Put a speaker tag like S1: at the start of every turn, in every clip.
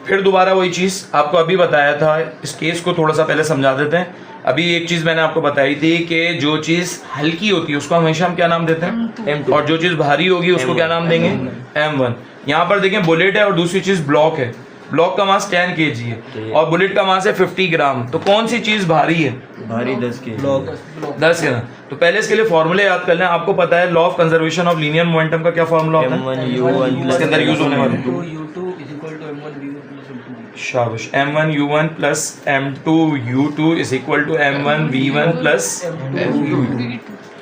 S1: फिर दोबारा वही चीज़ आपको अभी बताया था, इस केस को थोड़ा सा पहले समझा देते हैं। अभी एक चीज़ मैंने आपको बताई थी कि जो चीज़ हल्की होती है उसको हमेशा हम क्या नाम देते हैं, और जो चीज़ भारी होगी उसको क्या नाम देंगे, M1। यहाँ पर देखें बुलेट है और दूसरी चीज़ ब्लॉक है। ब्लॉक का मास 10 kg है और बुलेट का मास है 50 ग्राम। तो कौन सी चीज़ भारी है?
S2: भारी 10 kg।
S1: 10 ग्राम। तो पहले इसके लिए फॉर्मूले याद कर लें। आपको पता है law of conservation of linear momentum का क्या फॉर्मूला होता है?
S2: M1U1
S1: इसके अंदर यूज होने वाले शाबाश, M1U1 plus M2U2 is equal to M1V1 plus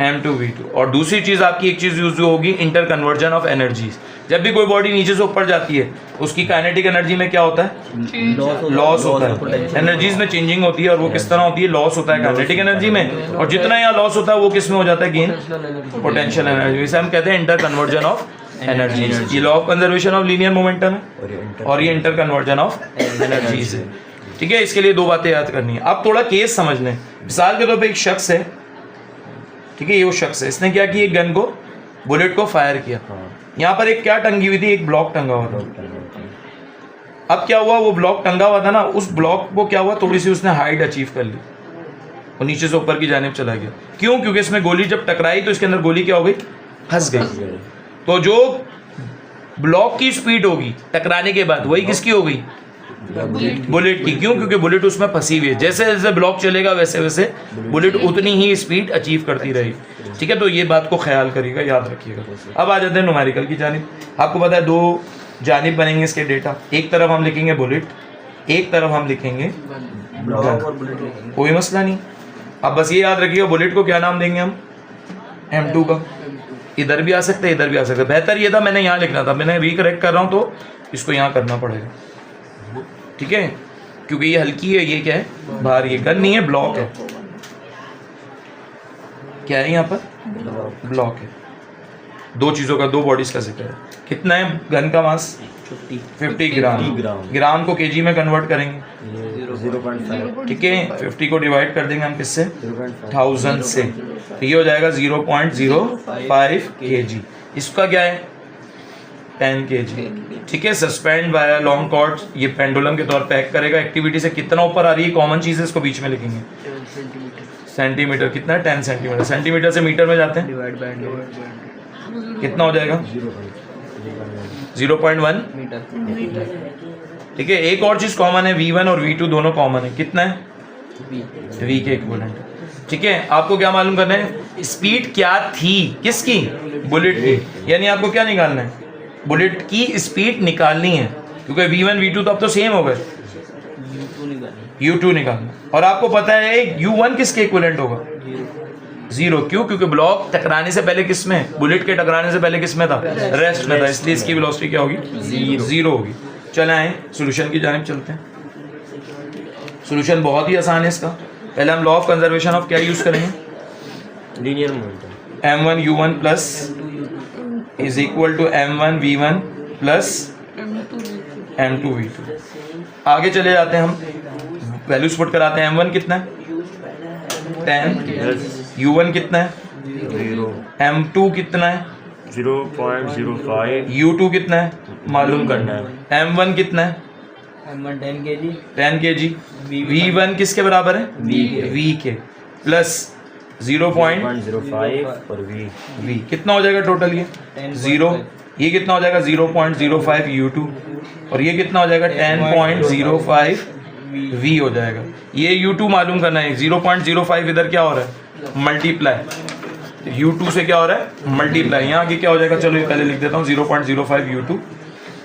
S1: M2V2। और दूसरी चीज़ आपकी एक चीज़ यूज होगी, इंटर कन्वर्जन ऑफ एनर्जीज। जब भी कोई बॉडी नीचे से ऊपर जाती है उसकी काइनेटिक एनर्जी में क्या होता है? लॉस होता है। एनर्जीज में चेंजिंग होती है और वो किस तरह होती है? लॉस होता है काइनेटिक एनर्जी में, और जितना यहाँ लॉस होता है वो किस में हो जाता है? Gain, potential energy. इसे हम कहते हैं इंटर कन्वर्जन ऑफ एनर्जीज। ये law of conservation of linear momentum है और ये इंटर कन्वर्जन ऑफ एनर्जीज है। ठीक है, इसके लिए दो बातें याद करनी है। अब थोड़ा केस समझ लें। मिसाल के तौर पर एक शख्स है, ठीक है, ये वो शख्स है, इसने क्या किया, एक गन को, बुलेट को फायर किया। यहाँ पर एक क्या टंगी हुई थी? एक ब्लॉक टंगा हुआ था। अब क्या हुआ, वो ब्लॉक टंगा हुआ था ना, उस ब्लॉक को क्या हुआ, थोड़ी सी उसने हाइट अचीव कर ली और नीचे से ऊपर की जानिब चला गया। क्यों? क्योंकि इसमें गोली जब टकराई तो इसके अंदर गोली क्या हो गई? फंस गई। तो जो ब्लॉक की स्पीड होगी टकराने के बाद वही किसकी हो गई? बुलेट की। क्यों? क्योंकि बुलेट उसमें फंसी हुई है। जैसे जैसे ब्लॉक चलेगा वैसे वैसे बुलेट उतनी ही स्पीड अचीव करती रही। ठीक है, तो ये बात को ख्याल करिएगा, याद रखिएगा। अब आ जाते हैं न्यूमेरिकल की जानिब। आपको पता है दो जानिब बनेंगे इसके डेटा। एक तरफ हम लिखेंगे बुलेट, एक तरफ हम लिखेंगे गन। कोई मसला नहीं। अब बस ये याद रखिएगा बुलेट को क्या नाम देंगे हम? M2 का। इधर भी आ सकते हैं, इधर भी आ सकते हैं। बेहतर ये था मैंने यहाँ लिखना था, मैंने रीकरेक्ट कर रहा हूँ तो इसको यहाँ करना पड़ेगा। ठीक है, क्योंकि ये हल्की है, ये क्या है? भारी है। गन नहीं है, ब्लॉक है। क्या है यहाँ पर? ब्लॉक है। दो चीज़ों का, दो बॉडीज का जिक्र है। कितना है गन का मास? 50 ग्राम। ग्राम को केजी में कन्वर्ट करेंगे
S2: 0.5।
S1: ठीक है, 50 को डिवाइड कर देंगे हम किससे? 1000 से। तो ये हो जाएगा 0.05 kg। इसका क्या है? 10 kg। ठीक है, सस्पेंड बाय लॉन्ग कॉर्ड, ये पेंडुलम के तौर पे एक्ट करेगा। एक्टिविटी से कितना ऊपर आ रही है? कॉमन चीज़ है, इसको बीच में लिखेंगे। सेंटीमीटर। कितना है? 10 सेंटीमीटर। सेंटीमीटर से मीटर में जाते हैं, कितना हो जाएगा? 0.1 मीटर। ठीक है, एक और चीज़ कॉमन है, V1 और V2 दोनों कॉमन है। कितना है? V के इक्विवेलेंट। ठीक है, आपको क्या मालूम करना है? स्पीड क्या थी? किसकी? बुलेट की। यानी आपको क्या निकालना है? बुलेट की स्पीड निकालनी है, क्योंकि V1 V2 तो अब तो सेम हो गए। U2 निकालना। और आपको पता है U1 किसके इक्विवेलेंट होगा? 0। क्यों? क्योंकि ब्लॉक टकराने से पहले किस में? बुलेट के टकराने से पहले किस में था? रेस्ट में था। इसलिए इसकी वेलोसिटी क्या होगी? 0 होगी। चले आए सोल्यूशन की जानिब चलते हैं। सोल्यूशन बहुत ही आसान है इसका। पहले हम लॉ ऑफ कंजर्वेशन ऑफ क्या यूज करेंगे?
S2: Linear momentum.
S1: M1U1 plus is equal to M1V1 plus M2V2। आगे चले जाते हैं, हम वैल्यूज पुट कराते हैं। M1 कितना है? 10। U1 कितना है?
S2: 0।
S1: M2 कितना है?
S2: 0.05।
S1: U2 कितना है? मालूम करना है। M1 कितना है?
S3: M1 10 kg।
S1: 10 kg। V1 किसके बराबर है? V के प्लस 0.05
S2: और V
S1: कितना हो जाएगा टोटल? ये 0। ये कितना हो जाएगा? 0.05 U2 और ये कितना हो जाएगा? 10.05 V हो जाएगा। ये U2 मालूम करना है। 0.05 इधर क्या हो रहा है? मल्टीप्लाई। U2 से क्या हो रहा है? मल्टीप्लाई। यहाँ आगे क्या हो जाएगा? चलो ये पहले लिख देता हूँ, 0.05 U2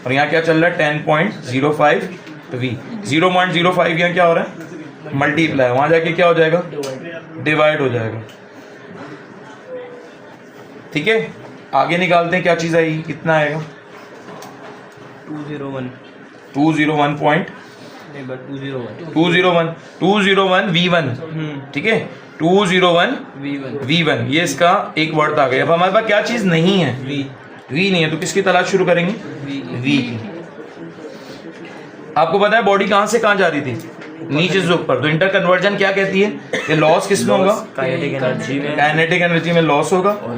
S1: और यहाँ क्या चल रहा है? 10.05 V। 0.05 यहाँ क्या हो रहा है? मल्टीप्लाई। वहाँ जाके क्या हो जाएगा? डिवाइड हो जाएगा। ठीक है, आगे निकालते हैं क्या चीज़ आएगी? कितना आएगा? 201 पॉइंट 201 V1। ठीक है, 201 V1। ये इसका एक वर्ड आ गया। अब हमारे पास क्या चीज़ नहीं है? V नहीं है, तो किसकी तलाश शुरू करेंगे? V की। आपको पता है बॉडी कहाँ से कहाँ जा रही थी? नीचे से ऊपर, तो इंटर कन्वर्जन क्या कहती है? ये लॉस किस में होगा?
S2: काइनेटिक एनर्जी में,
S1: काइनेटिक एनर्जी में लॉस होगा,
S2: और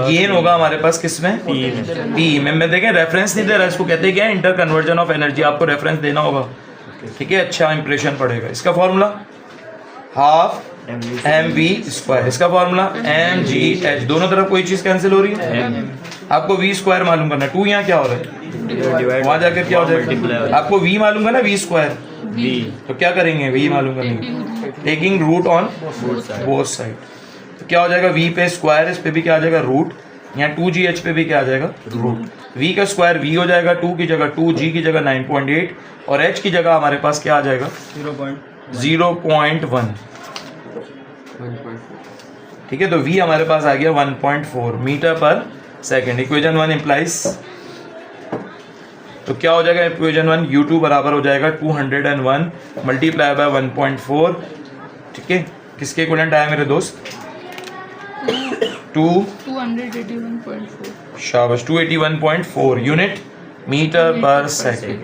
S2: गेन होगा
S1: हमारे पास किस में?
S2: पी में।
S1: पी में देखें रेफरेंस नहीं दे रहा, इसको कहते हैं क्या? Inter conversion of energy. आपको रेफरेंस देना होगा, ठीक है, अच्छा इंप्रेशन पड़ेगा। इसका formula half M V square, इसका फॉर्मूला एम जी एच, दोनों तरफ कोई चीज कैंसिल हो रही है। आपको वी स्क्वायर मालूम करना है, 2 यहाँ क्या हो रहा है, वहां जाकर क्या हो जाएगा? आपको वी मालूम करना, वी स्क्वायर,
S2: वी,
S1: तो क्या करेंगे? वी मालूम करेंगे, taking root on both side, तो क्या हो जाएगा? वी पे स्क्वायर, इस पे भी क्या आ जाएगा? रूट। यहाँ 2gh पे भी क्या आ जाएगा? रूट। v का स्क्वायर v हो जाएगा 2 की जगह 2, g की जगह 9.8, और h की जगह हमारे पास क्या आ जाएगा? 0.1। ठीक है, तो v हमारे पास आ गया 1.4 मीटर पर सेकेंड। इक्वेशन 1 इम्प्लाइज, तो क्या हो जाएगा? इक्वेशन 1 u2 बराबर हो जाएगा 201 मल्टीप्लाई बाय 1.4। ठीक है, किसके इक्विवेलेंट आया मेरे दोस्त?
S4: 281.4
S1: शाबाश, 281.4 यूनिट मीटर पर सेकेंड।